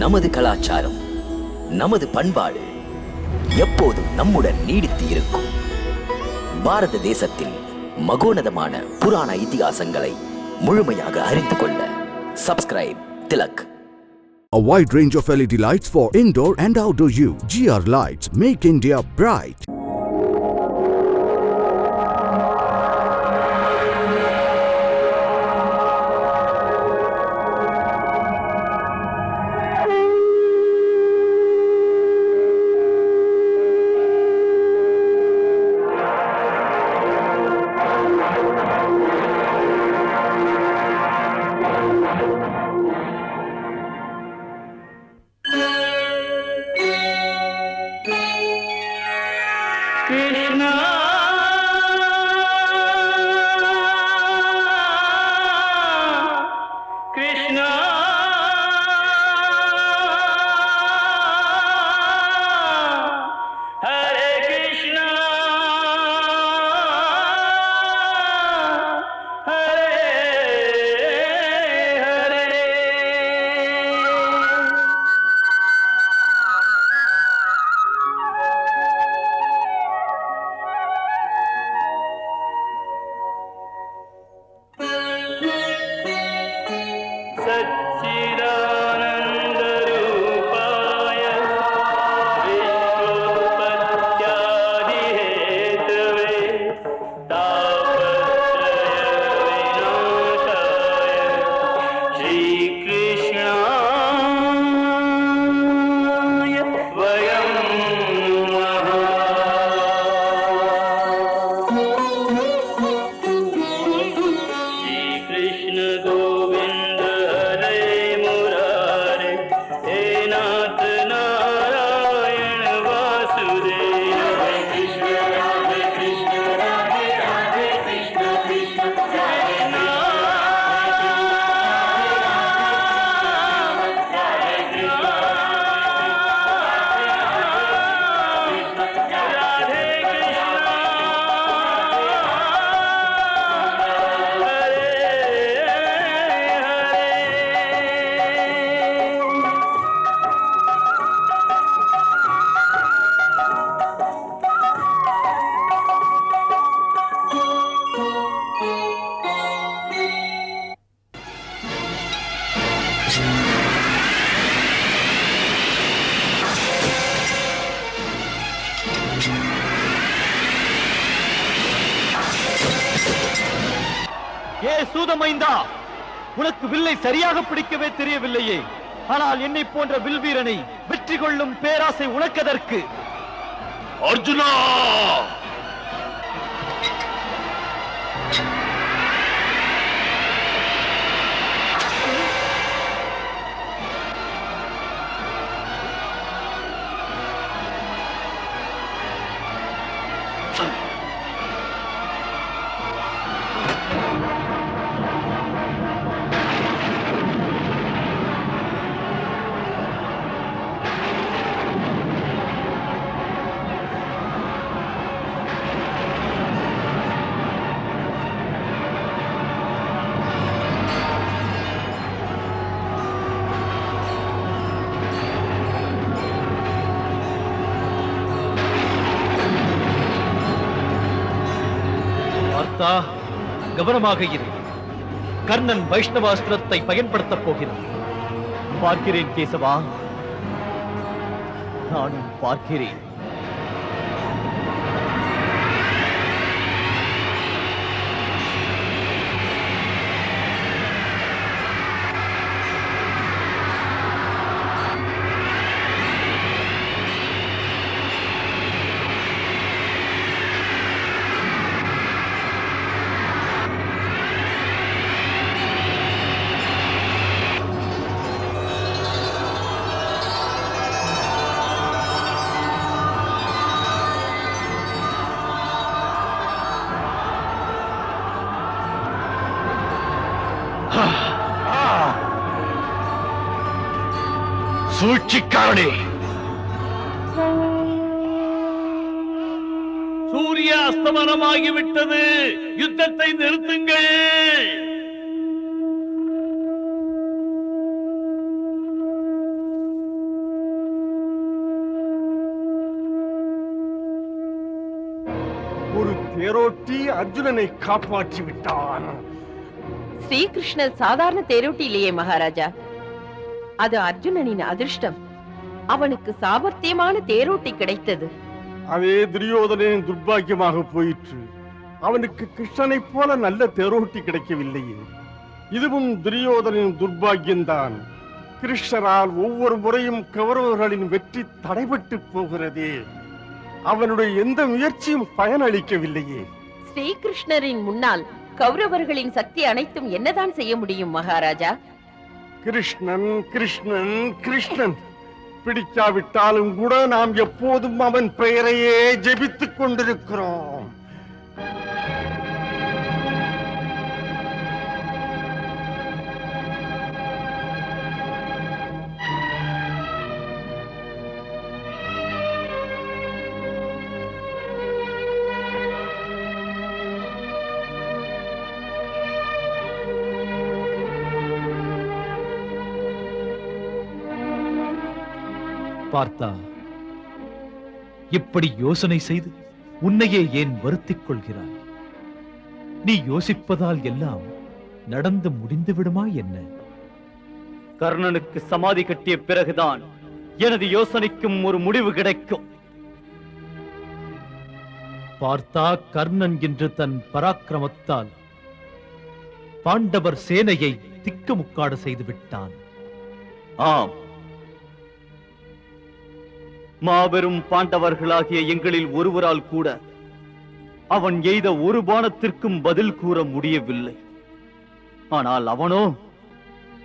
நமது கலாச்சாரம், நமது பண்பாடு எப்போதும் நம்முடன் நீடித்து இருக்கும். பாரத தேசத்தில் மகோனதமான புராண இதிகாசங்களை முழுமையாக அறிந்து கொள்ள subscribe Tilak. A wide range of LED lights for indoor and outdoor use. GR Lights make India bright. Krishna Krishna Hare Krishna Hare Hare. सच्चिदानन्दरूपाय विश्वोत्पत्त्यादिहेतवे तापत्रयविनाशाय श्रीकृष्णाय वयं नमः. श्रीकृष्ण गोविन्द हरे मुरारे, हे नाथ नारायण वासुदेव. हरे कृष्ण राधे राधे कृष्ण कृष्ण कृष्ण राधे ஏ சூதமைந்தா, உனக்கு வில்லை சரியாக பிடிக்கவே தெரியவில்லையே. ஆனால் என்னை போன்ற வில்வீரனை வெற்றி கொள்ளும் பேராசை உனக்கதற்கு? அர்ஜுனா, பார்த்தா, கவனமாக இரு. கர்ணன் வைஷ்ணவாஸ்திரத்தை பயன்படுத்தப் போகிறான். பார்க்கிறேன் கேசவா, நானும் பார்க்கிறேன். சூழ்ச்சிக்காரனே, சூரிய அஸ்தமனமாகிவிட்டது. யுத்தத்தை நிறுத்துங்கள். ஒரு தேரோட்டி அர்ஜுனனை காப்பாற்றி விட்டான். ஸ்ரீகிருஷ்ணர் சாதாரண தேரோட்டி இல்லையே மகாராஜா, அது அர்ஜுனனின் அதிர்ஷ்டம். அவனுக்கு சாமர்த்தியமான தேரோட்டி கிடைத்தது. அதே துரியோதனின் துர்பாக்கியமாக போயிற்று. அவனுக்கு கிருஷ்ணனை போல நல்ல தேரோட்டி கிடைக்கவில்லையே. இதுவும் துரியோதனின் துர்பாக்கியம்தான். கிருஷ்ணரால் ஒவ்வொரு முறையும் கௌரவர்களின் வெற்றி தடைபட்டு போகிறதே. அவனுடைய எந்த முயற்சியும் பயனளிக்கவில்லையே. ஸ்ரீகிருஷ்ணரின் முன்னால் கௌரவர்களின் சக்தி அனைத்தும் என்னதான் செய்ய முடியும் மகாராஜா? கிருஷ்ணன் கிருஷ்ணன் கிருஷ்ணன் பிடிக்காவிட்டாலும் கூட நாம் எப்போதும் அவன் பெயரையே ஜெபித்துக் கொண்டிருக்கிறோம். பார்த்தா, இப்படி யோசனை செய்து உன்னையே ஏன் வருத்திக் கொள்கிறாய்? நீ யோசிப்பதால் எல்லாம் நடந்து முடிந்து விடுமா என்ன? கர்ணனுக்கு சமாதி கட்டிய பிறகுதான் எனது யோசனைக்கும் ஒரு முடிவு கிடைக்கும். பார்த்தா, கர்ணன் இன்று தன் பராக்கிரமத்தால் பாண்டவர் சேனையை திக்குமுக்காடு செய்து விட்டான். ஆம், மாபெரும் பாண்டவர்களாகிய எங்களில் ஒருவரால் கூட அவன் எய்த ஒரு பாணத்திற்கும் பதில் கூற முடியவில்லை. ஆனால் அவனோ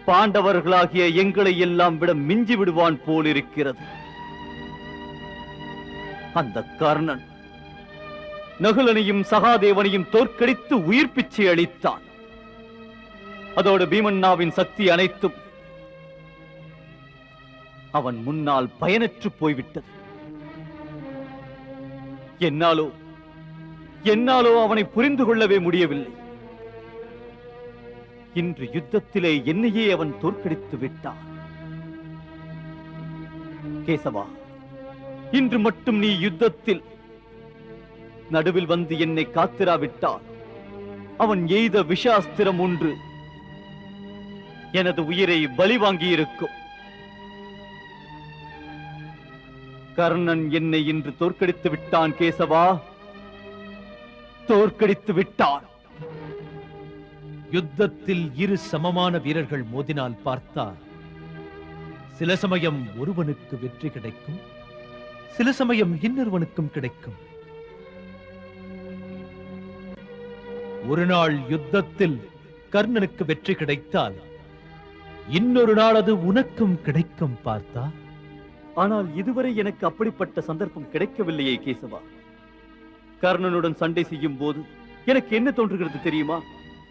பாண்டவர்களாகிய எங்களை எல்லாம் விட மிஞ்சி விடுவான் போலிருக்கிறது. அந்த கர்ணன் நகுலனையும் சகாதேவனையும் தோற்கடித்து உயிர் பிச்சை அளித்தான். அதோடு பீமண்ணாவின் சக்தி அனைத்தும் அவன் முன்னால் பயனற்று போய்விட்டது. என்னாலோ அவனை புரிந்து கொள்ளவே முடியவில்லை. இன்று யுத்தத்திலே என்னையே அவன் தோற்கடித்து விட்டான். கேசவா, இன்று மட்டும் நீ யுத்தத்தில் நடுவில் வந்து என்னை காத்திராவிட்டால் அவன் எய்த விஷாஸ்திரம் ஒன்று எனது உயிரை பலி வாங்கியிருக்கும். கர்ணன் என்னை இன்று தோற்கடித்து விட்டான் கேசவா, தோற்கடித்து விட்டான். யுத்தத்தில் இரு சமமான வீரர்கள் மோதினால் பார்த்தா, சில சமயம் ஒருவனுக்கு வெற்றி கிடைக்கும், சில சமயம் இன்னொருவனுக்கும் கிடைக்கும். ஒரு நாள் யுத்தத்தில் கர்ணனுக்கு வெற்றி கிடைத்தால் இன்னொரு நாள் அது உனக்கும் கிடைக்கும் பார்த்தா. ஆனால் இதுவரை எனக்கு அப்படிப்பட்ட சந்தர்ப்பம் கிடைக்கவில்லையே கேசவா. கர்ணனுடன் சண்டை செய்யும் போது எனக்கு என்ன தோன்றுகிறது தெரியுமா?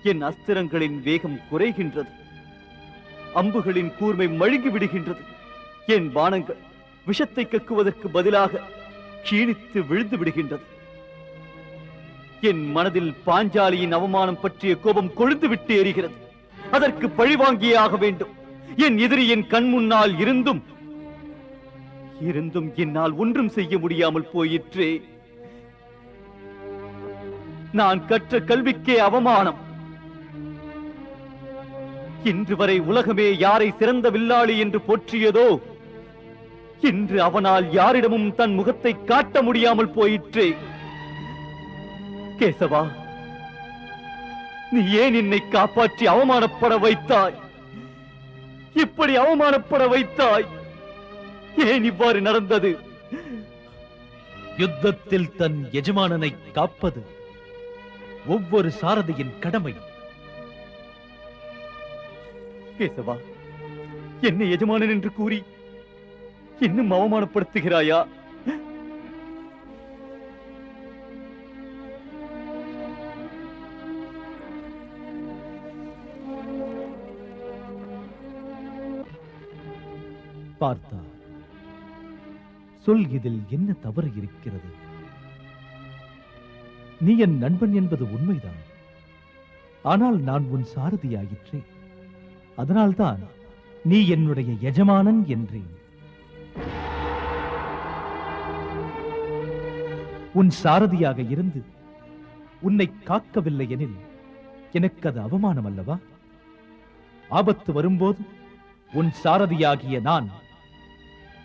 என் அஸ்திரங்களின் வேகம் குறைகின்றது, அம்புகளின் கூர்மை மழுங்கி விடுகின்றது. என் பாணங்கள் விஷத்தை கக்குவதற்கு பதிலாக கீணித்து விழுந்து விடுகின்றது. என் மனதில் பாஞ்சாலியின் அவமானம் பற்றிய கோபம் கொழுந்து விட்டு எரிகிறது. அதற்கு பழிவாங்கியே ஆக வேண்டும். என் எதிரி என் கண் முன்னால் இருந்தும் என்னால் ஒன்றும் செய்ய முடியாமல் போயிற்றே. நான் கற்ற கல்விக்கே அவமானம். இன்று வரை உலகமே யாரை சிறந்த வில்லாளி என்று போற்றியதோ, இன்று அவனால் யாரிடமும் தன் முகத்தை காட்ட முடியாமல் போயிற்றே. கேசவா, நீ ஏன் என்னை காப்பாற்றி அவமானப்பட வைத்தாய்? இப்படி அவமானப்பட வைத்தாய். ஏன் இவ்வாறு நடந்தது? யுத்தத்தில் தன் எஜமானனை காப்பது ஒவ்வொரு சாரதியின் கடமை. கேசவா, என்னை எஜமானன் என்று கூறி இன்னும் அவமானப்படுத்துகிறாயா? பார்த்தா, சொல், இதில் என்ன தவறு இருக்கிறது? நீ என் நண்பன் என்பது உண்மைதான். ஆனால் நான் உன் சாரதியாயிற்றே. அதனால்தான் நீ என்னுடைய எஜமானன் என்றேன். உன் சாரதியாக இருந்து உன்னை காக்கவில்லை எனில் எனக்கு அது அவமானம் அல்லவா? ஆபத்து வரும்போது உன் சாரதியாகிய நான்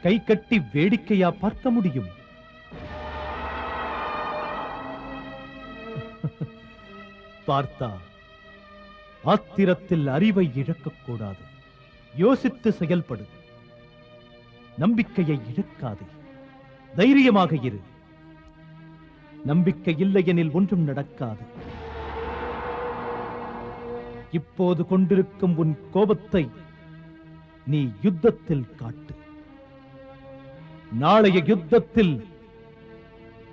கை கட்டி வேடிக்கையா பார்க்க முடியும்? பார்த்தா, ஆத்திரத்தில் அறிவை இழக்கக்கூடாது. யோசித்து செயல்படு. நம்பிக்கையை இழக்காதே. தைரியமாக இரு. நம்பிக்கை இல்லையெனில் ஒன்றும் நடக்காது. இப்போது கொண்டிருக்கும் உன் கோபத்தை நீ யுத்தத்தில் காட்டு. நாளைய யுத்தத்தில்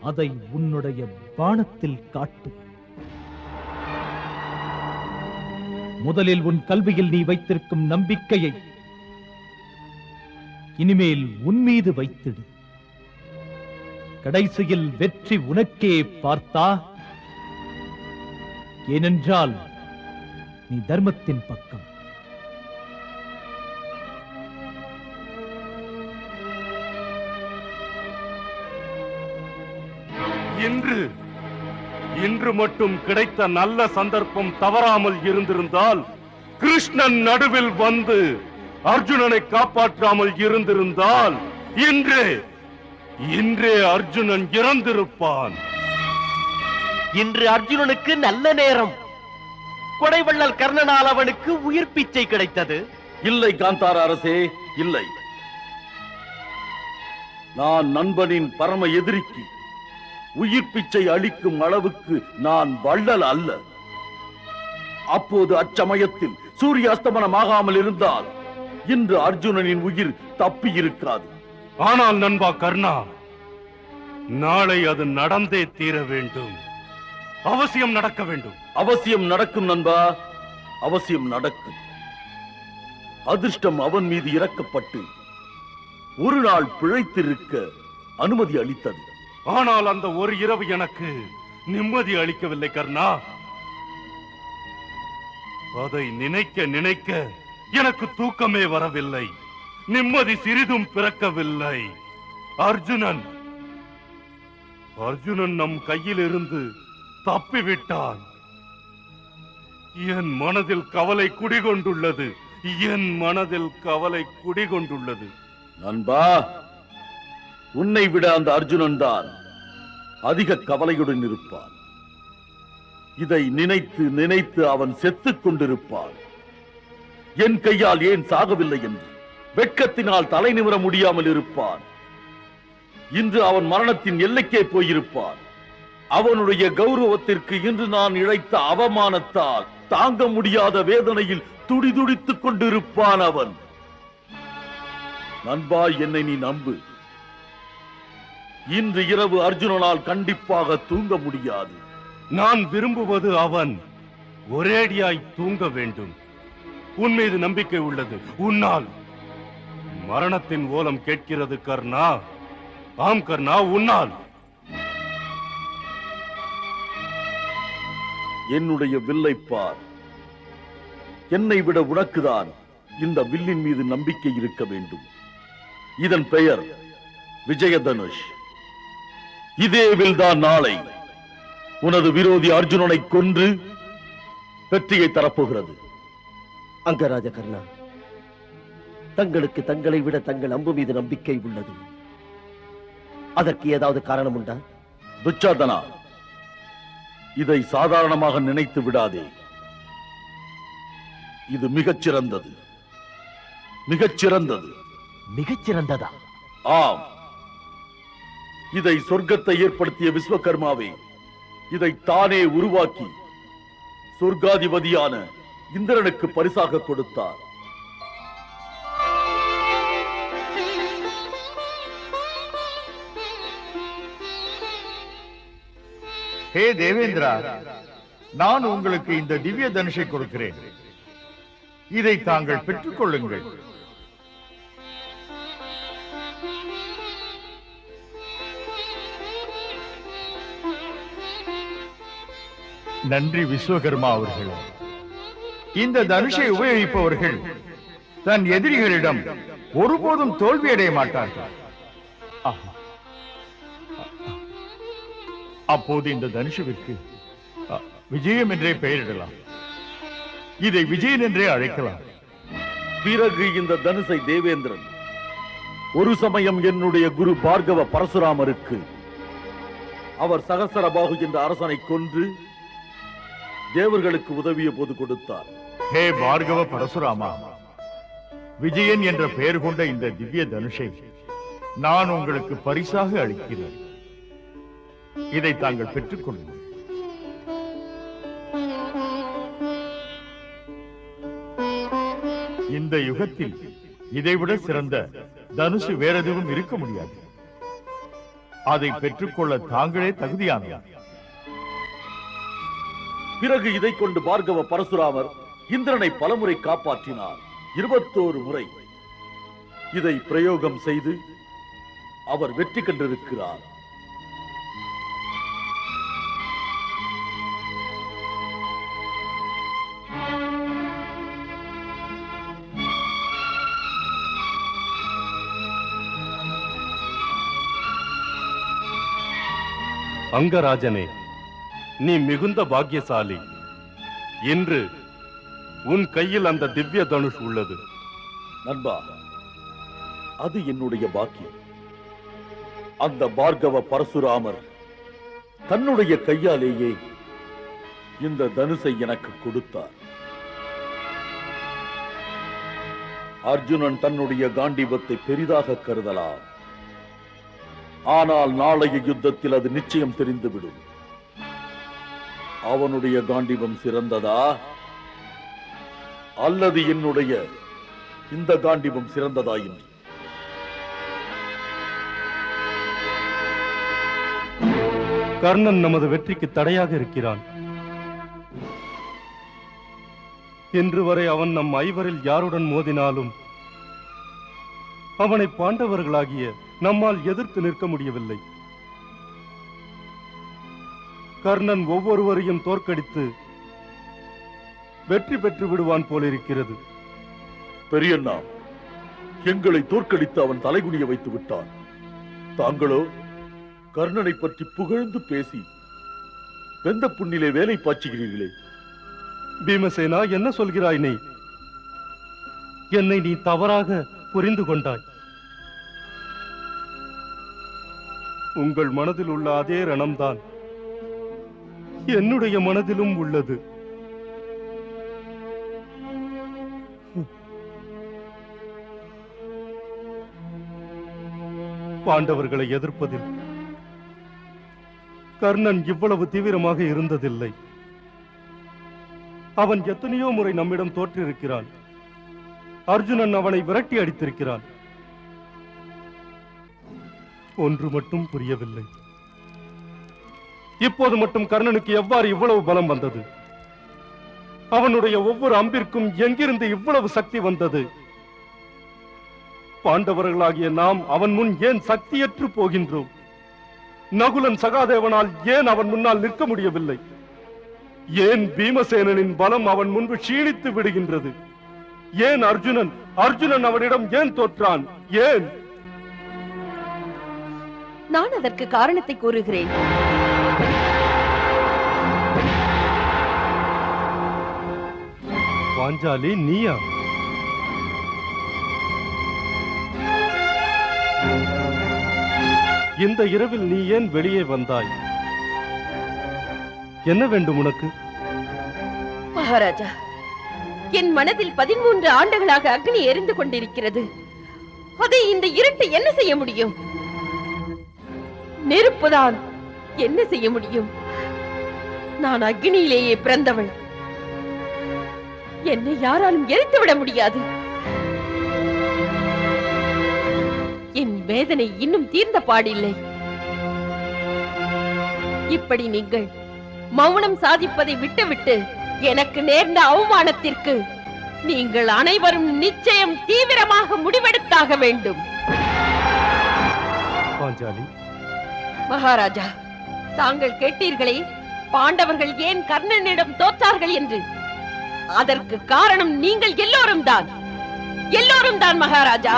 அதை உன்னுடைய பாணத்தில் காட்டு. முதலில் உன் கல்வியில் நீ வைத்திருக்கும் நம்பிக்கையை இனிமேல் உன் மீது வைத்திடு. கடைசியில் வெற்றி உனக்கே பார்த்தா. ஏனென்றால் நீ தர்மத்தின் பக்கம். இன்று மட்டும் கிடைத்த நல்ல சந்தர்ப்பம் தவறாமல் இருந்திருந்தால், கிருஷ்ணன் நடுவில் வந்து அர்ஜுனனை காப்பாற்றாமல் இருந்திருந்தால், இன்றே அர்ஜுனன் இறந்திருப்பான். இன்று அர்ஜுனனுக்கு நல்ல நேரம். கொடைவள்ளல் கர்ணனால் அவனுக்கு உயிர் பிச்சை கிடைத்தது. இல்லை காந்தார அரசே, இல்லை. நான் நண்பனின் பரம எதிரிக்கு உயிர் பிச்சை அளிக்கும் அளவுக்கு நான் வள்ளல் அல்ல. அப்போது அச்சமயத்தில் சூரிய அஸ்தமனமாகாமல் இருந்தால் இன்று அர்ஜுனனின் உயிர் தப்பி இருக்காது. ஆனால் நண்பா கர்ணா, நாளை அது நடந்தே தீர வேண்டும். அவசியம் நடக்க வேண்டும். அவசியம் நடக்கும் நண்பா, அவசியம் நடக்கும். அதிர்ஷ்டம் அவன் மீது இறக்கப்பட்டு ஒரு நாள் பிழைத்திருக்க அனுமதி அளித்தது. ஆனால் அந்த ஒரு இரவு எனக்கு நிம்மதி அளிக்கவில்லை கர்ணா. அதை நினைக்க நினைக்க எனக்கு தூக்கமே வரவில்லை. நிம்மதி சிறிதும் பிறக்கவில்லை. அர்ஜுனன் நம் கையிலிருந்து தப்பிவிட்டான். என் மனதில் கவலை குடிகொண்டுள்ளது. என் மனதில் கவலை குடிகொண்டுள்ளது. நண்பா, உன்னை விட அந்த அர்ஜுனன் தான் அதிக கவலையுடன் இருப்பான். இதை நினைத்து நினைத்து அவன் செத்துக் கொண்டிருப்பான். என் கையால் ஏன் சாகவில்லை என்று வெட்கத்தினால் தலை நிமிர முடியாமல் இருப்பான். இன்று அவன் மரணத்தின் எல்லைக்கே போயிருப்பான். அவனுடைய கௌரவத்திற்கு இன்று நான் இழைத்த அவமானத்தால் தாங்க முடியாத வேதனையில் துடிதுடித்துக் கொண்டிருப்பான் அவன். நண்பா, என்னை நீ நம்பு. இன்று இரவு அர்ஜுனனால் கண்டிப்பாக தூங்க முடியாது. நான் விரும்புவது அவன் ஒரேடியாய் தூங்க வேண்டும். உன் மீது நம்பிக்கை உள்ளது. உன்னால் மரணத்தின் ஓலம் கேட்கிறது கர்ணா. ஆம் கர்ணா, உன்னால். என்னுடைய வில்லை பார். என்னை விட உனக்குதான் இந்த வில்லின் மீது நம்பிக்கை இருக்க வேண்டும். இதன் பெயர் விஜயதனுஷ். இதே வில்தான் நாளை உனது விரோதி அர்ஜுனனை கொன்று வெற்றியை தரப்போகிறது. அங்கராஜ கர்ணா, தங்களுக்கு தங்களை விட தங்கள் அம்பு மீது நம்பிக்கை உள்ளது. அதற்கு ஏதாவது காரணம் உண்டா? துச்சாதனா, இதை சாதாரணமாக நினைத்து விடாதே. இது மிகச்சிறந்தது. மிகச்சிறந்தது. மிகச்சிறந்ததா? ஆம். இதை சொர்க்கத்தை ஏற்படுத்திய விஸ்வகர்மாவே இதை தானே உருவாக்கி சொர்க்காதிபதியான இந்திரனுக்கு பரிசாக கொடுத்தார். ஹே தேவேந்திரா, நான் உங்களுக்கு இந்த திவ்ய தனுஷை கொடுக்கிறேன். இதை தாங்கள் பெற்றுக் கொள்ளுங்கள். நன்றி விஸ்வகர்மா அவர்களே. இந்த தனுஷை உபயோகிப்பவர்கள் தன் எதிரிகளிடம் ஒருபோதும் தோல்வியடைய மாட்டார்கள். அப்போது இந்த தனுஷுவிற்கு விஜயம் என்றே பெயரிடலாம். இதை விஜயன் என்றே அழைக்கலாம். பிறகு இந்த தனுசை தேவேந்திரன் ஒரு சமயம் என்னுடைய குரு பார்கவ பரசுராமருக்கு அவர் சகசரபாகு என்ற அரசனை கொன்று தேவர்களுக்கு உதவிய போது கொடுத்தார். ஹே பார்கவ பரசுராமா, விஜயன் என்ற பெயர் கொண்ட இந்த திவ்ய தனுஷை நான் உங்களுக்கு பரிசாக அளிக்கிறேன். இதை தாங்கள் பெற்றுக் கொள்ளுங்கள். இந்த யுகத்தில் இதைவிட சிறந்த தனுசு வேற எதுவும் இருக்க முடியாது. அதை பெற்றுக்கொள்ள தாங்களே தகுதியானவர். பிறகு இதை கொண்டு பார்கவ பரசுராமர் இந்திரனை பலமுறை காப்பாற்றினார். 21 முறை இதை பிரயோகம் செய்து அவர் வெற்றி கண்டிருக்கிறார். அங்கராஜனே, நீ மிகுந்த பாக்கியசாலி. இன்று உன் கையில் அந்த திவ்ய தனுஷ் உள்ளது. நண்பா, அது என்னுடைய பாக்கியம். அந்த பார்கவ பரசுராமர் தன்னுடைய கையாலேயே இந்த தனுசை எனக்கு கொடுத்தார். அர்ஜுனன் தன்னுடைய காண்டீபத்தை பெரிதாக கருதலாம். ஆனால் நாளைய யுத்தத்தில் அது நிச்சயம் தெரிந்துவிடும். அவனுடைய காண்டீபம் சிறந்ததா அல்லது என்னுடைய இந்த காண்டீபம் சிறந்ததா என்று. கர்ணன் நமது வெற்றிக்கு தடையாக இருக்கிறான். இன்று வரை அவன் நம் ஐவரில் யாருடன் மோதினாலும் அவனை பாண்டவர்களாகிய நம்மால் எதிர்த்து நிற்க முடியவில்லை. கர்ணன் ஒவ்வொருவரையும் தோற்கடித்து வெற்றி பெற்று விடுவான் போலிருக்கிறது. பெரியண்ணா, எங்களை தோற்கடித்து அவன் தலைகுனிய வைத்து விட்டான். தாங்களோ கர்ணனை பற்றி புகழ்ந்து பேசி வெந்த புண்ணிலே வேலை பாய்ச்சுகிறீர்களே. பீமசேனா, என்ன சொல்கிறாய் நீ? என்னை நீ தவறாக புரிந்து கொண்டாய். உங்கள் மனதில் உள்ள அதே ரணம்தான் என்னுடைய மனதிலும் உள்ளது. பாண்டவர்களை எதிர்ப்பதில் கர்ணன் இவ்வளவு தீவிரமாக இருந்ததில்லை. அவன் எத்தனையோ முறை நம்மிடம் தோற்றிருக்கிறான். அர்ஜுனன் அவனை விரட்டி அடித்திருக்கிறான். ஒன்று மட்டும் புரியவில்லை. இப்போது மட்டும் கர்ணனுக்கு எவ்வாறு இவ்வளவு பலம் வந்தது? அவனுடைய ஒவ்வொரு அம்பிற்கும் எங்கிருந்து இவ்வளவு சக்தி வந்தது? பாண்டவர்களாகிய நாம் அவன் முன் ஏன் சக்தியற்று போகின்றோம்? நகுலன் சகாதேவனால் ஏன் அவன் முன்னால் நிற்க முடியவில்லை? ஏன் பீமசேனனின் பலம் அவன் முன்பு க்ஷீணித்து விடுகின்றது? ஏன் அர்ஜுனன் அவனிடம் ஏன் தோற்றான்? ஏன்? நான் அதற்கு காரணத்தை கூறுகிறேன். பாஞ்சாலி, நீயா? இந்த இரவில் நீ ஏன் வெளியே வந்தாய்? என்ன வேண்டும் உனக்கு? மகாராஜா, என் மனதில் 13 ஆண்டுகளாக அக்னி எரிந்து கொண்டிருக்கிறது. அதை இந்த இருட்டு என்ன செய்ய முடியும்? நெருப்புதான் என்ன செய்ய முடியும்? நான் அக்னியிலேயே பிறந்தவள். என்னை யாராலும் எரித்துவிட முடியாது. என் வேதனை இன்னும் தீர்ந்த பாடில்லை. இப்படி நீங்கள் மௌனம் சாதிப்பதை விட்டுவிட்டு எனக்கு நேர்ந்த அவமானத்திற்கு நீங்கள் அனைவரும் நிச்சயம் தீவிரமாக முடிவெடுத்தாக வேண்டும். பாஞ்சாலி, மகாராஜா, தாங்கள் கேட்டீர்களே, பாண்டவர்கள் ஏன் கர்ணனிடம் தோற்றார்கள் என்று. அதற்கு காரணம் நீங்கள் எல்லோரும் தான் மகாராஜா.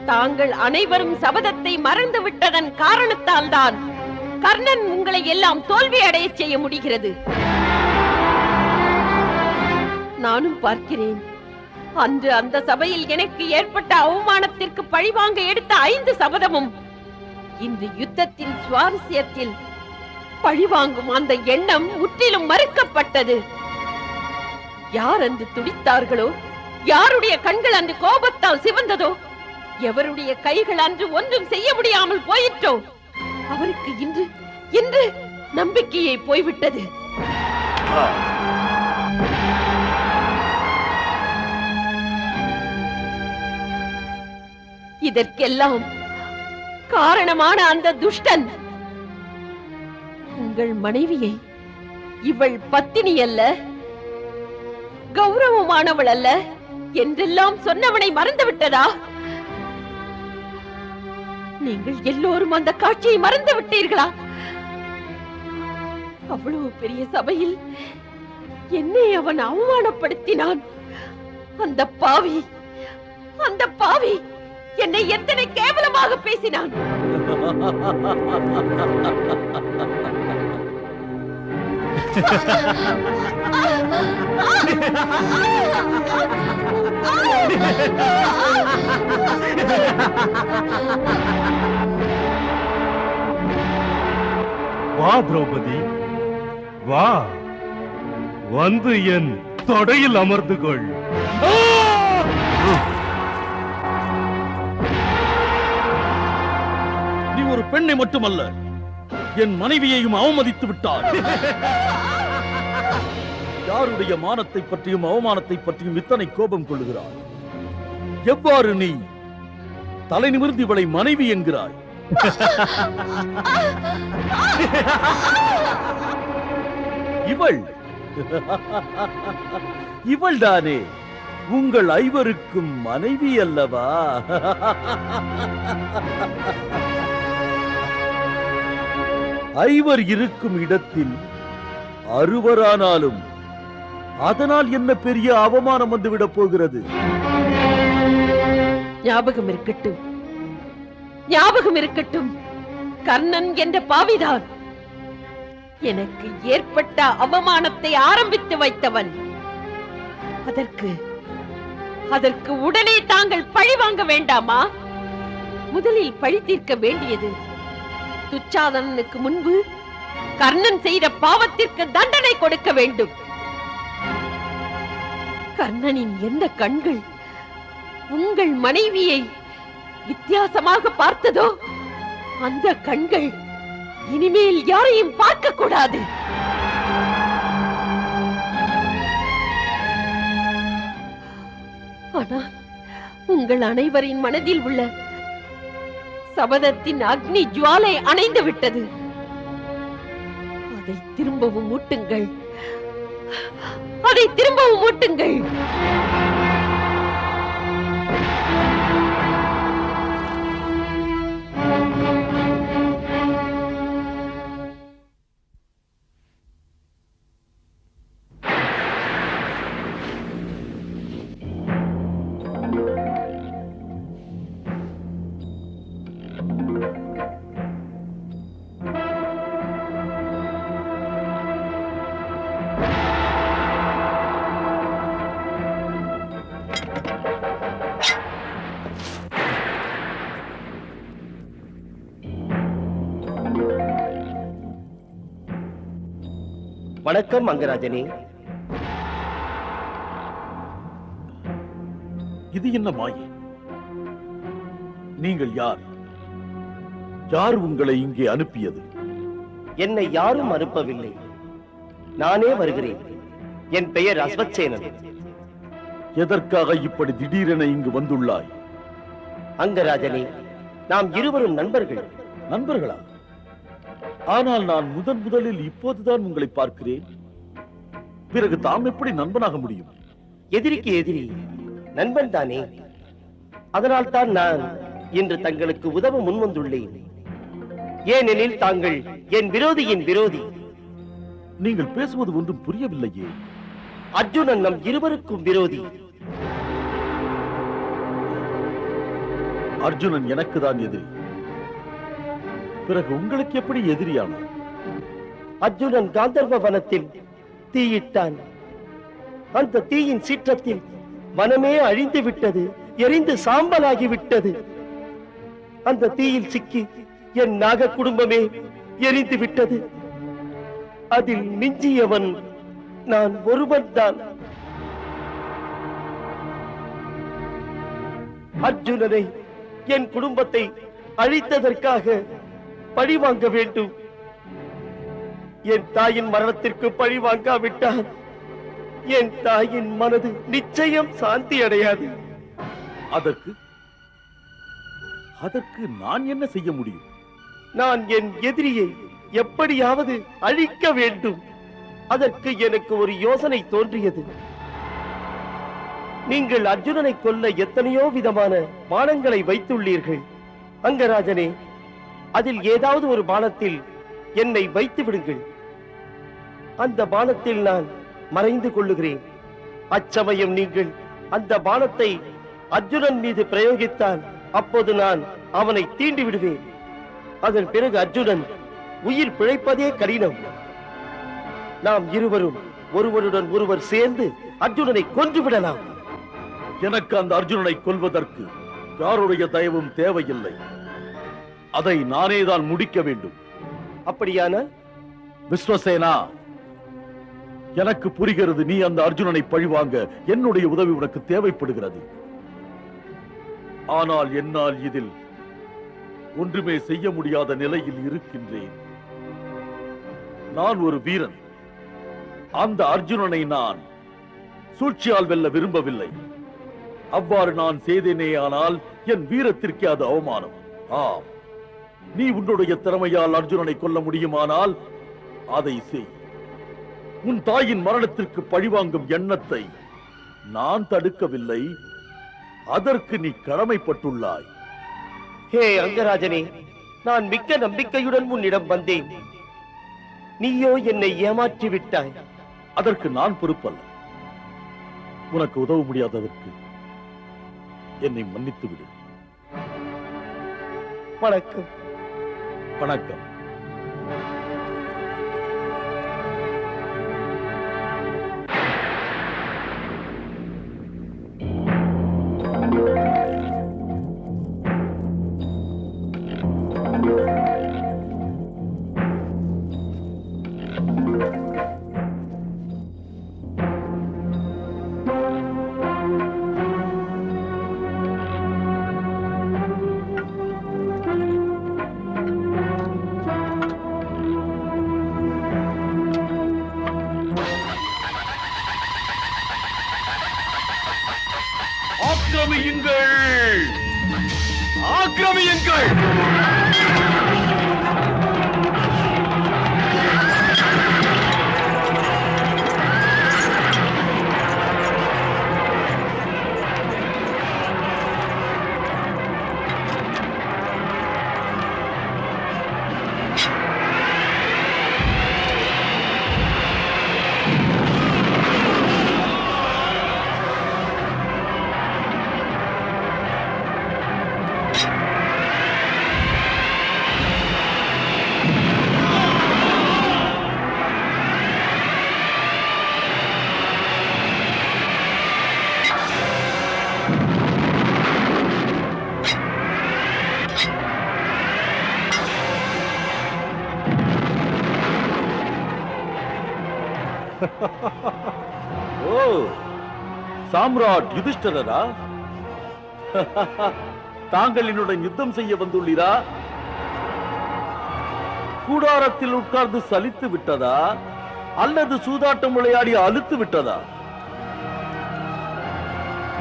தாங்கள் அனைவரும் சபதத்தை மறந்து விட்டதன் காரணத்தால் தான் கர்ணன் உங்களை எல்லாம் தோல்வி அடைய செய்ய முடிகிறது. நானும் பார்க்கிறேன். அன்று அந்த சபையில் எனக்கு ஏற்பட்ட அவமானத்திற்கு பழிவாங்க எடுத்த 5 சபதமும் இன்று யுத்தத்தின் சுவாரஸ்யத்தில் பழிவாங்கும் அந்த எண்ணம் முற்றிலும் மறுக்கப்பட்டது. யார் அன்று துடித்தார்களோ, யாருடைய கண்கள் அன்று கோபத்தால் சிவந்ததோ, எவருடைய கைகள் அன்று ஒன்றும் செய்ய முடியாமல் போயிற்றோ, அவருக்கு இன்று இன்று நம்பிக்கையை போய்விட்டது. இதற்கெல்லாம் காரணமான அந்த துஷ்டன் உங்கள் மனைவியை இவள் பத்தினி அல்ல, கௌரவமானவள் அல்ல என்றெல்லாம் சொன்னவனை மறந்துவிட்டதா? நீங்கள் எல்லோரும் அந்த காட்சியை மறந்து விட்டீர்களா? அவ்வளவு பெரிய சபையில் என்னை அவன் அவமானப்படுத்தினான். அந்த பாவி என்னை எத்தனை கேவலமாக பேசினான். வா திரௌபதி, வா, வந்து என் தொடையில் அமர்ந்து கொள். நீ ஒரு பெண்ணை மட்டுமல்ல, என் மனைவியையும் அவமதித்து விட்டார். யாருடைய மானத்தை பற்றியும் அவமானத்தை பற்றியும் இத்தனை கோபம் கொள்ளுகிறார்? எவ்வாறு நீ தலை நிமிர்ந்து இவளை மனைவி என்கிறாய்? இவள் தானே உங்கள் ஐவருக்கும் மனைவி அல்லவா? ஐவர் இருக்கும் இடத்தில் அறுவரானாலும் அதனால் என்ன பெரிய அவமானம் வந்துவிடப் போகிறது? ஞாபகம் இருக்கட்டும், ஞாபகம் இருக்கட்டும். கர்ணன் என்ற பாவிதான் எனக்கு ஏற்பட்ட அவமானத்தை ஆரம்பித்து வைத்தவன். அதற்கு உடனே தாங்கள் பழி வாங்க வேண்டாமா? முதலில் பழி தீர்க்க வேண்டியது துச்சாதனனுக்கு முன்பு கர்ணன் செய்த பாவத்திற்கு தண்டனை கொடுக்க வேண்டும். கர்ணனின் எந்த கண்கள் உங்கள் மனைவியை வித்தியாசமாக பார்த்ததோ, அந்த கண்கள் இனிமேல் யாரையும் பார்க்க கூடாது. ஆனால் உங்கள் அனைவரின் மனதில் உள்ள சபதத்தின் அக்னி ஜுவாலை அணைந்து விட்டது. அதை திரும்பவும் மூட்டுங்கள், அதை திரும்பவும் மூட்டுங்கள். வணக்கம் அங்கராஜனே. இது என்ன மாயை? நீங்கள் யார்? யார் உங்களை இங்கே அனுப்பியது? என்னை யாரும் அனுப்பவில்லை, நானே வருகிறேன். என் பெயர் அஸ்வத்சேனன். எதற்காக இப்படி திடீரென இங்கு வந்துள்ளாய்? அங்கராஜனே, நாம் இருவரும் நண்பர்கள். நண்பர்களா? ஆனால் நான் முதலில் இப்போதுதான் உங்களை பார்க்கிறேன். பிறகு தாம் எப்படி நண்பனாக முடியும்? எதிரிக்கு எதிரி நண்பன் தானே. அதனால் தான் நான் இன்று தங்களுக்கு உதவ முன்வந்துள்ளேன். ஏனெனில் தாங்கள் என் விரோதியின் விரோதி. நீங்கள் பேசுவது ஒன்றும் புரியவில்லையே. அர்ஜுனன் நம் இருவருக்கும் விரோதி. அர்ஜுனன் எனக்கு தான் எதிரி. பிறகு உங்களுக்கு எப்படி எதிரியானார்? அர்ஜுனன் காந்தர்வ வனத்தில் தீயிட்டான். அந்த தீயின் சீற்றத்தில் வனமே அழிந்து விட்டது, எரிந்து சாம்பலாகி விட்டது. அந்த தீயில் சிக்கி என் நாக குடும்பமே எரிந்து விட்டது. அதில் மிஞ்சியவன் நான் ஒருவன் தான். அர்ஜுனனை, என் குடும்பத்தை அழித்ததற்காக பழி வாங்க வேண்டும். என் தாயின் மரணத்திற்கு பழி வாங்காவிட்டால் என் தாயின் மனது நிச்சயம் சாந்தி அடையாது. அதற்கு நான் என்ன செய்ய முடியும்? நான் என் எதிரியை எப்படியாவது அழிக்க வேண்டும். அதற்கு எனக்கு ஒரு யோசனை தோன்றியது. நீங்கள் அர்ஜுனனை கொல்ல எத்தனையோ விதமான பானங்களை வைத்துள்ளீர்கள். அங்கராஜனே, அதில் ஏதாவது ஒரு பானத்தில் என்னை வைத்து விடுங்கள். அந்த பானத்தில் நான் மறைந்து கொள்ளுகிறேன். அச்சமயம் நீங்கள் அந்த பானத்தை அர்ஜுனன் மீது பிரயோகித்தால் அப்போது நான் அவனை தீண்டி விடுவேன். அதன் பிறகு அர்ஜுனன் உயிர் பிழைப்பதே கடினம். நாம் இருவரும் ஒருவருடன் ஒருவர் சேர்ந்து அர்ஜுனனை கொன்று விடலாம். எனக்கு அந்த அர்ஜுனனை கொல்வதற்கு யாருடைய தயவும் தேவையில்லை. அதை நானே தான் முடிக்க வேண்டும். அப்படியானால் விஸ்வசேனா, எனக்கு புரிகிறது, நீ அந்த அர்ஜுனனை பழிவாங்க என்னுடைய உதவி உனக்கு தேவைப்படுகிறது. ஆனால் என்னால் இதில் ஒன்றுமே செய்ய முடியாத நிலையில் இருக்கின்றேன். நான் ஒரு வீரன். அந்த அர்ஜுனனை நான் சூழ்ச்சியால் வெல்ல விரும்பவில்லை. அவ்வாறு நான் செய்தேனே ஆனால் என் வீரத்திற்கே அது அவமானம். ஆம், நீ உன்னுடைய திறமையால் அர்ஜுனனை கொல்ல முடியுமானால் அதை செய். உன் தாயின் மரணத்திற்கு பழிவாங்கும் எண்ணத்தை நான் தடுக்கவில்லை. அதற்கு நீ கடமைப்பட்டுள்ளாய். ஹே அங்கராஜனே, நான் மிக்க நம்பிக்கையுடன் உன்னிடம் வந்தேன். நீயோ என்னை ஏமாற்றி விட்டாய். அதற்கு நான் பொறுப்பல்ல. உனக்கு உதவ முடியாததற்கு என்னை மன்னித்து விடு. வணக்கம். வணக்கம். ஆக்கிரமியுங்கள்! ஆக்கிரமியுங்கள்! ஓ, சாம்ராட் யுதிஷ்டரா, தாங்கள் என்னுடன் யுத்தம் செய்ய வந்துள்ளீரா? கூடாரத்தில் உட்கார்ந்து சலித்து விட்டதா அல்லது சூதாட்டம் விளையாடி அலுத்து விட்டதா?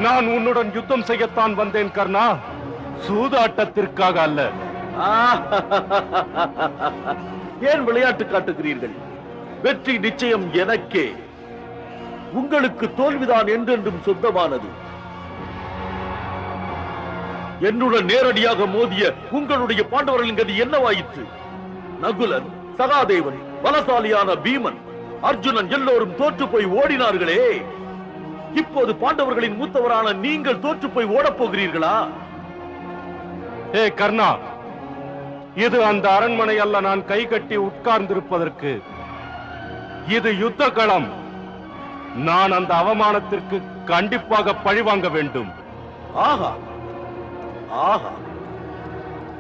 நான் உன்னுடன் யுத்தம் செய்யத்தான் வந்தேன் கர்ணா, சூதாட்டத்திற்காக அல்ல. ஏன் விளையாட்டு காட்டுகிறீர்கள்? வெற்றி நிச்சயம் எனக்கே. உங்களுக்கு தோல்விதான் என்றென்றும் சொந்தமானது. என்னுடன் நேரடியாக மோதிய உங்களுடைய பாண்டவர்களின் கதி என்னவாயிற்று? நகுலன், சகாதேவன், பலசாலியான பீமன், அர்ஜுனன் எல்லோரும் தோற்று போய் ஓடினார்களே. இப்போது பாண்டவர்களின் மூத்தவரான நீங்கள் தோற்று போய் ஓடப் போகிறீர்களா? ஏ கர்ணா, இது அந்த அரண்மனை அல்ல நான் கை கட்டி உட்கார்ந்திருப்பதற்கு. இது யுத்த களம். நான் அந்த அவமானத்திற்கு கண்டிப்பாக பழிவாங்க வேண்டும். ஆஹா ஆஹா,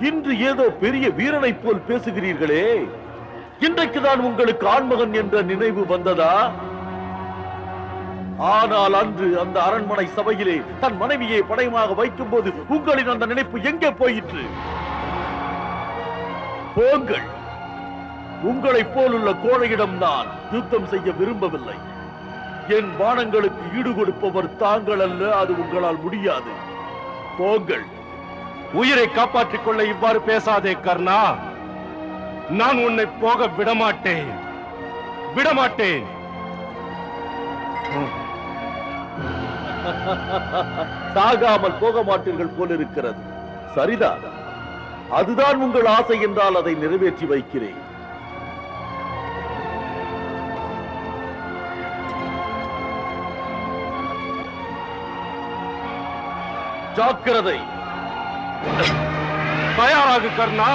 இன்று ஏதோ பெரிய வீரனை போல் பேசுகிறீர்களே. இன்றைக்குதான் உங்களுக்கு ஆண்மகன் என்ற நினைவு வந்ததா? ஆனால் அன்று அந்த அரண்மனை சபையிலே தன் மனைவியை படையமாக வைக்கும் போது உங்களின் அந்த நினைப்பு எங்கே போயிற்று? போங்கள், உங்களைப் போலுள்ள கோழையிடம் நான் யுத்தம் செய்ய விரும்பவில்லை. என் பானங்களுக்கு ஈடு கொடுப்பவர் தாங்கள் அல்ல, அது உங்களால் முடியாது. போங்கள். உயிரை காப்பாற்றிக் கொள்ள இவ்வாறு பேசாதே கர்ணா. நான் உன்னை போக விடமாட்டேன், விடமாட்டேன். சாகாமல் போக மாட்டீர்கள் போல் இருக்கிறது. சரிதான், அதுதான் உங்கள் ஆசை என்றால் அதை நிறைவேற்றி வைக்கிறேன். ஜாக்கிரதை. தயாராகு கர்ணா.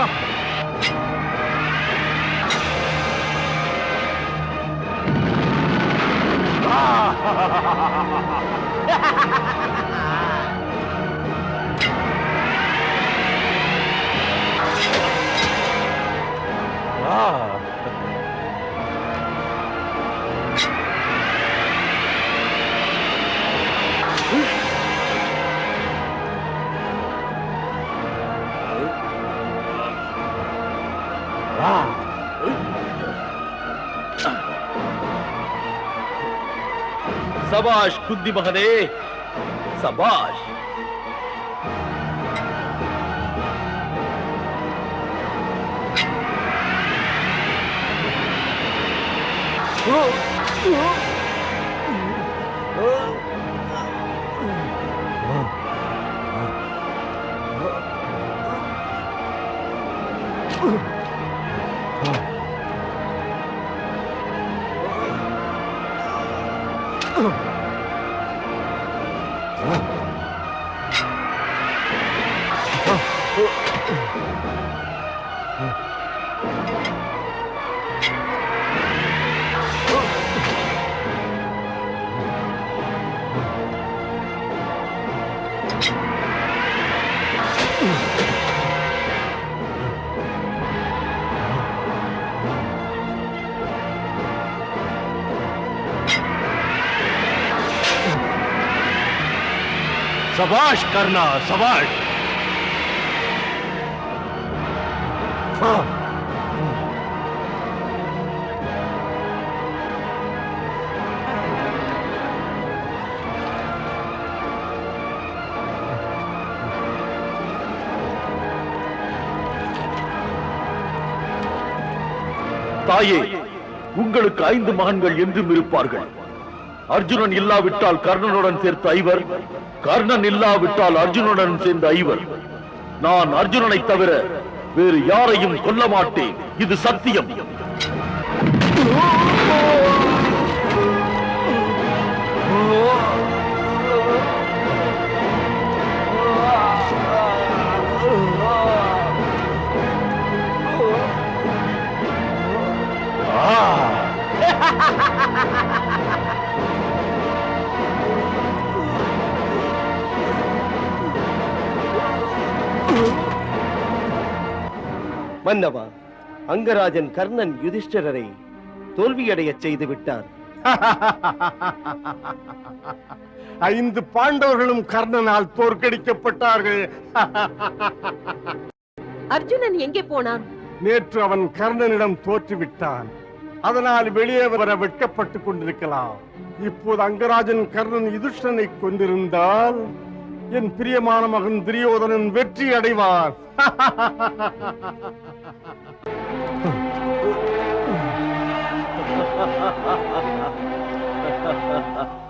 சபாஷ் குந்தி மகனே, சபாஷ். சபாஷ் கர்ணா, சபாஷ். தாயே, உங்களுக்கு 5 மகன்கள் என்றும் இருப்பார்கள். அர்ஜுனன் இல்லாவிட்டால் கர்ணனுடன் சேர்த்த 5, கர்ணன் இல்லாவிட்டால் அர்ஜுனனுடன் சேர்ந்த 5. நான் அர்ஜுனனை தவிர வேறு யாரையும் கொல்ல மாட்டேன், இது சத்தியம். மன்னவா, அங்கராஜன் கர்ணன் யுதிஷ்டிரரை தோல்வியடைய செய்து விட்டார். 5 பாண்டவர்களும் கர்ணனால் தோற்கடிக்கப்பட்டார்கள். அர்ஜுனன் எங்கே போனான்? நேற்று அவன் கர்ணனிடம் தோற்றுவிட்டான். அதனால் வெளியே வர வெட்கப்பட்டுக் கொண்டிருக்கலாம். இப்போது அங்கராஜன் கர்ணன் யுதிஷ்டனை கொண்டிருந்தால் என் பிரியமான மகன் துரியோதனன் வெற்றி அடைவார்.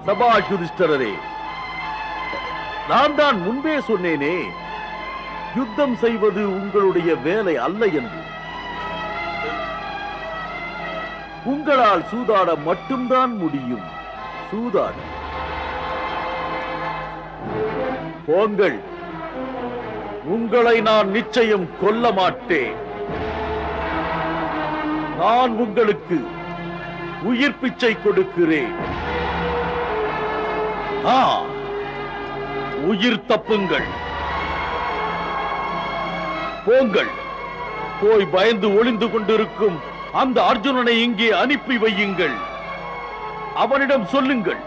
சபாஷ் யுதிஷ்டரரே, நான் தான் முன்பே சொன்னேனே, யுத்தம் செய்வது உங்களுடைய வேலை அல்ல என்று. உங்களால் சூதாட மட்டும்தான் முடியும். சூதாட போங்கள். உங்களை நான் நிச்சயம் கொல்ல மாட்டேன். நான் உங்களுக்கு உயிர் பிச்சை கொடுக்கிறேன். உயிர் தப்புங்கள். போங்கள். போய் பயந்து ஒளிந்து கொண்டிருக்கும் அந்த அர்ஜுனனை இங்கே அனுப்பி வையுங்கள். அவனிடம் சொல்லுங்கள்,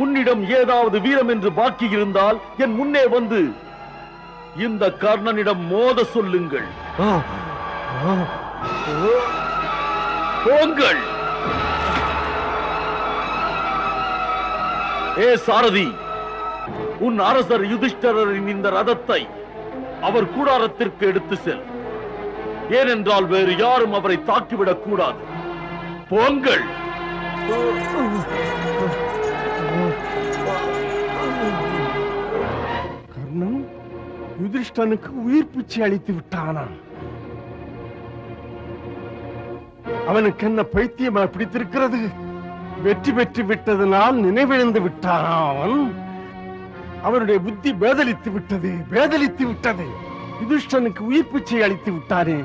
உன்னிடம் ஏதாவது வீரம் என்று பாக்கி இருந்தால் என் முன்னே வந்து இந்த கர்ணனிடம் மோத சொல்லுங்கள். போங்கள். ஏ சாரதி, உன் அரசர் யுதிஷ்டரின் இந்த ரதத்தை அவர் கூடாரத்திற்கு எடுத்து செல். ஏனென்றால் வேறு யாரும் அவரை தாக்கிவிடக் கூடாது. போங்கள். கர்ணன் யுதிஷ்டனுக்கு உயிர் பிச்சை அளித்து விட்டானா? அவனுக்கு என்ன பைத்தியமா பிடித்திருக்கிறது? வெற்றி பெற்று விட்டதனால் நினைவிழந்து விட்டானா அவன்? அவனுடைய புத்தி பேதலித்து விட்டது. யுதிஷ்டனுக்கு உயிர் பிச்சை அளித்து விட்டாரே,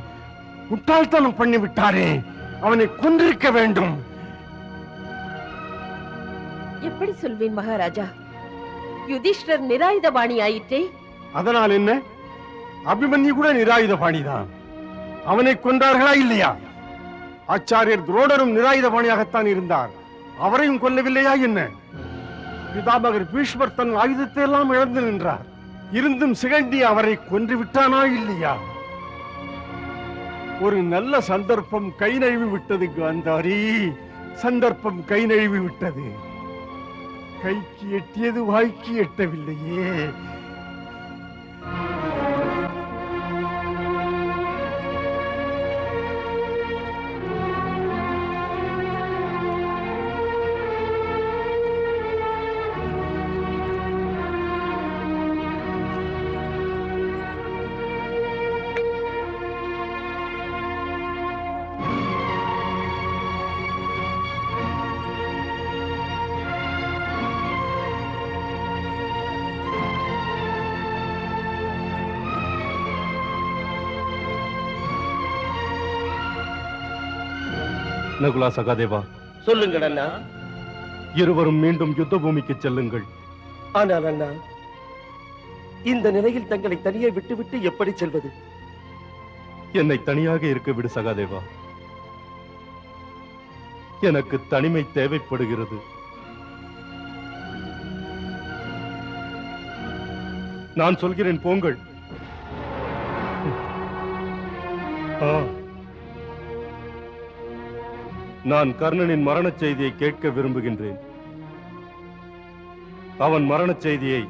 முட்டாள்தனம் பண்ணி விட்டாரே, அவனை கொன்றிருக்க வேண்டும். எப்படி சொல்வேன் மகாராஜா? யுதிஷ்டர் நிராயுதபாணி ஆயிற்றே. அதனால் என்ன? அபிமன்யு கூட நிராயுதபாணிதான். அவனை கொன்றார்களா இல்லையா? ஆச்சாரியர் துரோணரும் நிராயுதபாணியாகத்தான் இருந்தார். அவரையும் கொல்லவில்லையா என்ன? பிதாமகர் பீஷ்மர் தன் ஆயுதத்தை எல்லாம் இழந்து நின்றார். இருந்தும் சிகண்டி அவரை கொன்று விட்டானா இல்லையா? ஒரு நல்ல சந்தர்ப்பம் கை நழுவி விட்டது காந்தாரி. சந்தர்ப்பம் கை நழுவி விட்டது. கைக்கு எட்டியது வாய்க்கு எட்டவில்லையே. நகுலா சகாதேவா, சொல்லுங்கள் அண்ணா. இருவரும் மீண்டும் யுத்த பூமிக்கு செல்லுங்கள். ஆனால் அண்ணா, இந்த நிலையில் தங்களை தனியே விட்டுவிட்டு எப்படி செல்வது? என்னை தனியாக இருக்க விடு சகாதேவா. எனக்கு தனிமை தேவைப்படுகிறது. நான் சொல்கிறேன், போங்கள். நான் கர்ணனின் மரணச் செய்தியை கேட்க விரும்புகின்றேன். அவன் மரணச் செய்தியை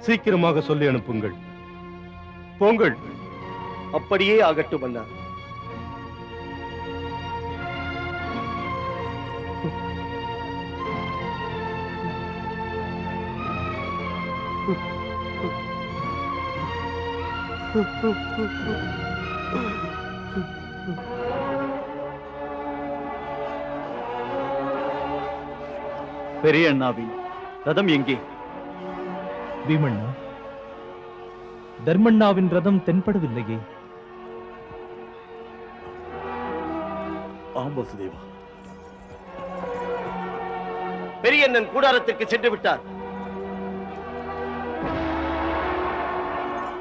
சீக்கிரமாக சொல்லி அனுப்புங்கள். போங்கள். அப்படியே ஆகட்டும் அண்ணா. பெரிய அண்ணாவின் ரதம் எங்கே? பீமண்ணா, தர்மண்ணாவின் ரதம் தென்படவில்லையே. ஆம் வசுதேவா. பெரியண்ணன் கூடாரத்திற்கு சென்று விட்டார்.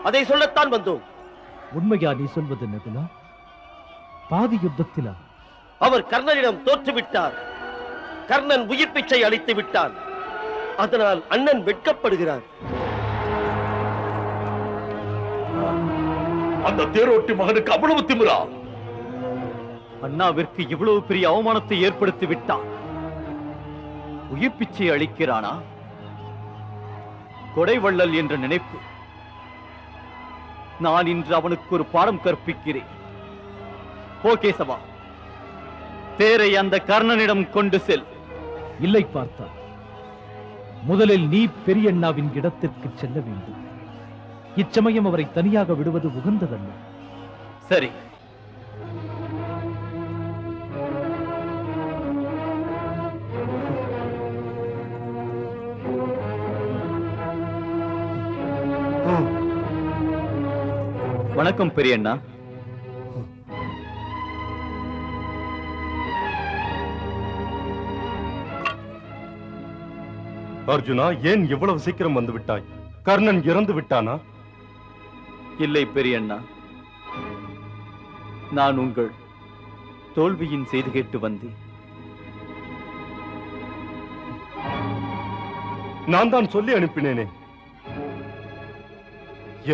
அதை சொல்லத்தான் வந்தோம். உண்மையா நீ சொல்வது நகுலா? பாதி யுத்தத்திலா? அவர் கர்ணனிடம் தோற்றுவிட்டார். கர்ணன் உயிர் பிச்சை அளித்து விட்டான். அதனால் அண்ணன் வெட்கப்படுகிறார். அந்த தேரோட்டி மகனுக்கு அவ்வளவு திமிரா? அண்ணாவிற்கு இவ்வளவு பெரிய அவமானத்தை ஏற்படுத்தி விட்டான். உயிர் பிச்சை அளிக்கிறானா? கொடைவள்ளல் என்ற நினைப்பு. நான் இன்று அவனுக்கு ஒரு பாடம் கற்பிக்கிறேன். போ கேசவா, தேரை அந்த கர்ணனிடம் கொண்டு செல். இல்லை பார்த்தா, முதலில் நீ பெரியண்ணாவின் இடத்திற்கு செல்ல வேண்டும். இச்சமயம் அவரை தனியாக விடுவது உகந்ததல்ல. சரி. வணக்கம் பெரியண்ணா. அர்ஜுனா, ஏன் இவ்வளவு சீக்கிரம் வந்து விட்டாய்? கர்ணன் இறந்து விட்டானா? இல்லை பெரியண்ணா, நான் உங்கள் தோல்வியின் செய்தி கேட்டு வந்தேன். நான் தான் சொல்லி அனுப்பினேனே,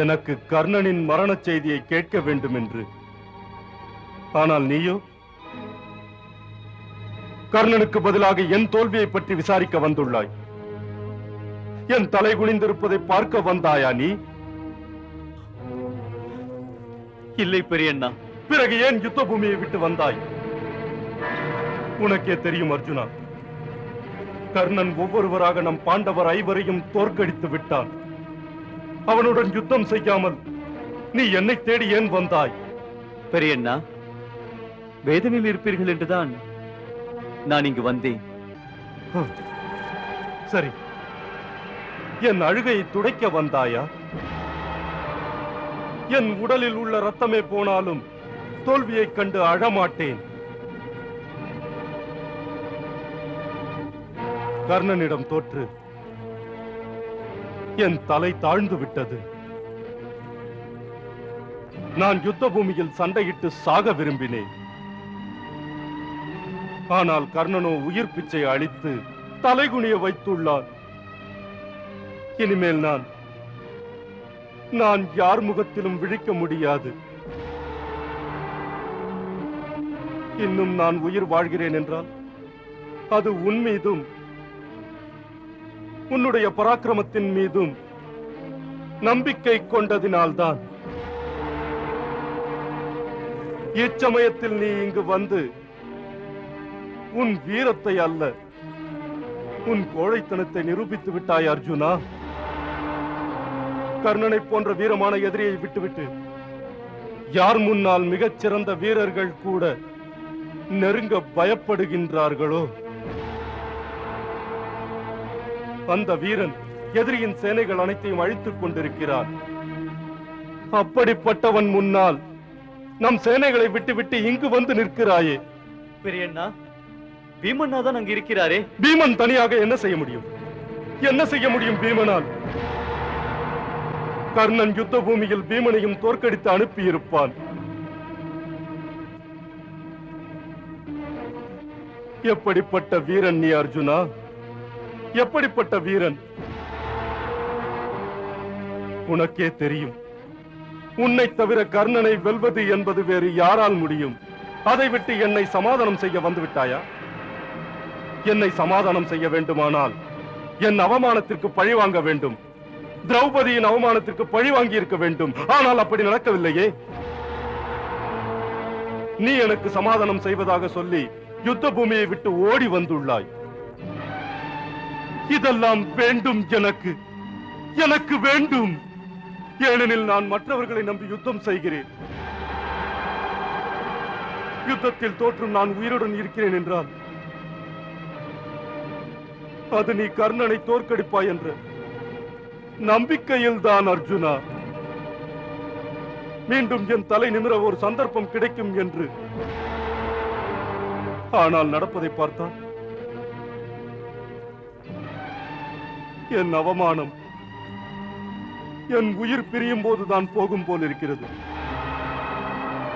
எனக்கு கர்ணனின் மரணச் செய்தியை கேட்க வேண்டும் என்று. ஆனால் நீயோ கர்ணனுக்கு பதிலாக என் தோல்வியை பற்றி விசாரிக்க வந்துள்ளாய். என் தலை குனிந்திருப்பதை பார்க்க வந்தாயா நீ? இல்லை பெரியண்ணா. பிறகு ஏன் யுத்த பூமியை விட்டு வந்தாய்? உனக்கே தெரியும் அர்ஜுனா, கர்ணன் ஒவ்வொருவராக நம் பாண்டவர் ஐவரையும் தோற்கடித்து விட்டான். அவனுடன் யுத்தம் செய்யாமல் நீ என்னை தேடி ஏன் வந்தாய்? பெரியண்ணா, வேதனையில் இருப்பீர்கள் என்றுதான் நான் இங்கு வந்தேன். சரி, என் அழுகையை துடைக்க வந்தாயா? என் உடலில் உள்ள ரத்தமே போனாலும் தோல்வியைக் கண்டு அழமாட்டேன். கர்ணனிடம் தோற்று என் தலை தாழ்ந்து விட்டது. நான் யுத்த பூமியில் சண்டையிட்டு சாக விரும்பினேன். ஆனால் கர்ணனோ உயிர் பிச்சை அளித்து தலைகுனிய வைத்துள்ளான். இனிமேல் நான் யார் முகத்திலும் விழிக்க முடியாது. இன்னும் நான் உயிர் வாழ்கிறேன் என்றால் அது உன் மீதும் உன்னுடைய பராக்கிரமத்தின் மீதும் நம்பிக்கை கொண்டதினால்தான். இச்சமயத்தில் நீ இங்கு வந்து உன் வீரத்தை அல்ல, உன் கோழைத்தனத்தை நிரூபித்து விட்டாய் அர்ஜுனா. கர்ணனை போன்ற வீரமான எதிரியை விட்டுவிட்டு யார் முன்னால் மிகச் சிறந்த வீரர்கள் கூட நெருங்க பயப்படுகின்றார்களோ அந்த வீரன் எதிரியின் சேனைகள் அனைத்தையும் அழித்துக் கொண்டிருக்கிறார். அப்படிப்பட்டவன் முன்னால் நம் சேனைகளை விட்டுவிட்டு இங்கு வந்து நிற்கிறாயே. பெரியண்ணா, பீமண்ணா தான் அங்கு இருக்கிறாரே. பீமன் தனியாக என்ன செய்ய முடியும்? என்ன செய்ய முடியும் பீமனால்? கர்ணன் யுத்த பூமியில் பீமனையும் தோற்கடித்து அனுப்பியிருப்பான். எப்படிப்பட்ட வீரன் நீ அர்ஜுனா, எப்படிப்பட்ட வீரன்? உனக்கே தெரியும், உன்னை தவிர கர்ணனை வெல்வது என்பது வேறு யாரால் முடியும்? அதை விட்டு என்னை சமாதானம் செய்ய வந்துவிட்டாயா? என்னை சமாதானம் செய்ய வேண்டுமானால் என் அவமானத்திற்கு பழி வாங்க வேண்டும். திரௌபதியின் அவமானத்திற்கு பழி வாங்கி இருக்க வேண்டும். ஆனால் அப்படி நடக்கவில்லையே. நீ எனக்கு சமாதானம் செய்வதாக சொல்லி யுத்த பூமியை விட்டு ஓடி வந்துள்ளாய். இதெல்லாம் வேண்டும் எனக்கு, எனக்கு வேண்டும். ஏனெனில் நான் மற்றவர்களை நம்பி யுத்தம் செய்கிறேன். யுத்தத்தில் தோற்றும் நான் உயிருடன் இருக்கிறேன் என்றால் அது நீ கர்ணனை தோற்கடிப்பாய் என்ற நம்பிக்கையில் தான் அர்ஜுனா. மீண்டும் என் தலை நிமிர ஒரு சந்தர்ப்பம் கிடைக்கும் என்று. ஆனால் நடப்பதை பார்த்தால் என் அவமானம் என் உயிர் பிரியும் போதுதான் போகும் போல் இருக்கிறது.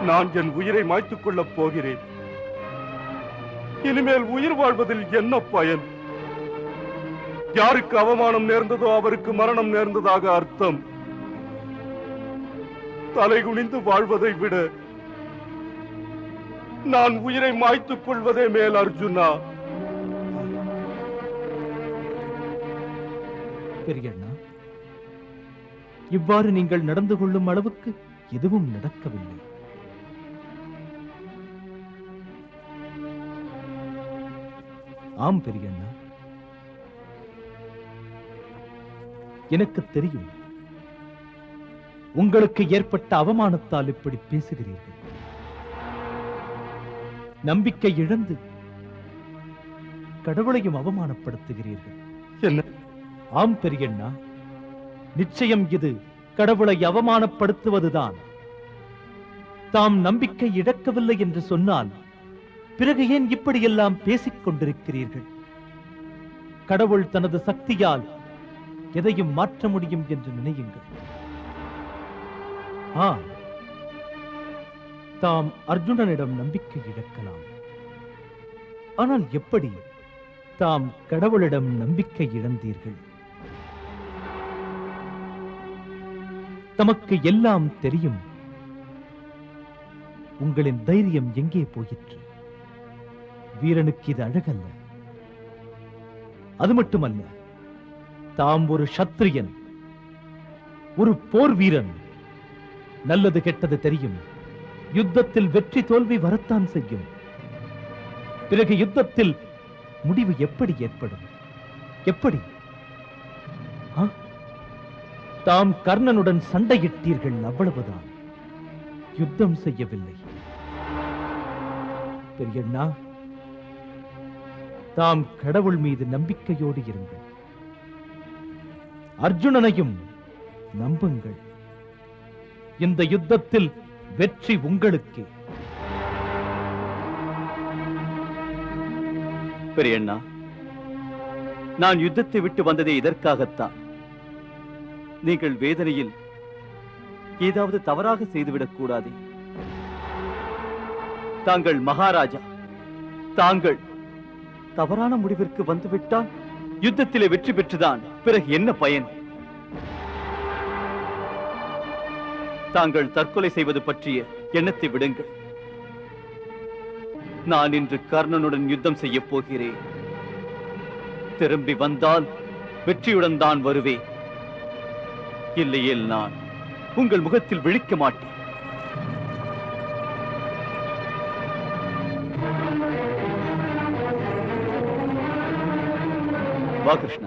நான் என் உயிரை மாய்த்துக் கொள்ளப் போகிறேன். இனிமேல் உயிர் வாழ்வதில் என்ன பயன்? யாருக்கு அவமானம் நேர்ந்ததோ அவருக்கு மரணம் நேர்ந்ததாக அர்த்தம். தலை குனிந்து வாழ்வதை விட நான் உயிரை மாய்த்துக் கொள்வதே மேல் அர்ஜுனா. பெரியண்ணா, இவ்வாறு நீங்கள் நடந்து கொள்ளும் அளவுக்கு எதுவும் நடக்கவில்லை. ஆம் பெரியண்ணா, எனக்கு தெரியும் உங்களுக்கு ஏற்பட்ட அவமானத்தால் இப்படி பேசுகிறீர்கள். நம்பிக்கை இழந்து கடவுளையும் அவமானப்படுத்துகிறீர்கள். என்ன? ஆம் பெரியண்ணா, நிச்சயம் இது கடவுளை அவமானப்படுத்துவதுதான். தாம் நம்பிக்கை இழக்கவில்லை என்று சொன்னால் பிறகு ஏன் இப்படியெல்லாம் பேசிக் கொண்டிருக்கிறீர்கள்? கடவுள் தனது சக்தியால் எதையும் மாற்ற முடியும் என்று நினையுங்கள். தாம் அர்ஜுனனிடம் நம்பிக்கை இழக்கலாம். ஆனால் எப்படி தாம் கடவுளிடம் நம்பிக்கை இழந்தீர்கள்? தமக்கு எல்லாம் தெரியும். உங்களின் தைரியம் எங்கே போயிற்று? வீரனுக்கு இது அழகல்ல. அது மட்டுமல்ல, தாம் ஒரு சத்திரியன், ஒரு போர் வீரன். நல்லது கெட்டது தெரியும். யுத்தத்தில் வெற்றி தோல்வி வரத்தான் செய்யும். பிறகு யுத்தத்தில் முடிவு எப்படி ஏற்படும்? எப்படி? தாம் கர்ணனுடன் சண்டையிட்டீர்கள், அவ்வளவுதான். யுத்தம் செய்யவில்லை. பெரியண்ணா, தாம் கடவுள் மீது நம்பிக்கையோடு இருங்கள். அர்ஜுனனையும் நம்புங்கள். இந்த யுத்தத்தில் வெற்றி உங்களுக்கே. பெரியண்ணா, நான் யுத்தத்தை விட்டு வந்ததே இதற்காகத்தான். நீங்கள் வேதனையில் ஏதாவது தவறாக செய்துவிடக் கூடாது. தாங்கள் மகாராஜா, தாங்கள் தவறான முடிவிற்கு வந்துவிட்டால் யுத்தத்திலே வெற்றி பெற்றுதான் பிறகு என்ன பயன்? தாங்கள் தற்கொலை செய்வது பற்றிய எண்ணத்தை விடுங்கள். நான் இன்று கர்ணனுடன் யுத்தம் செய்ய போகிறேன். திரும்பி வந்தால் வெற்றியுடன் தான் வருவேன். இல்லையேல் நான் உங்கள் முகத்தில் விழிக்க மாட்டேன். வா கிருஷ்ணா.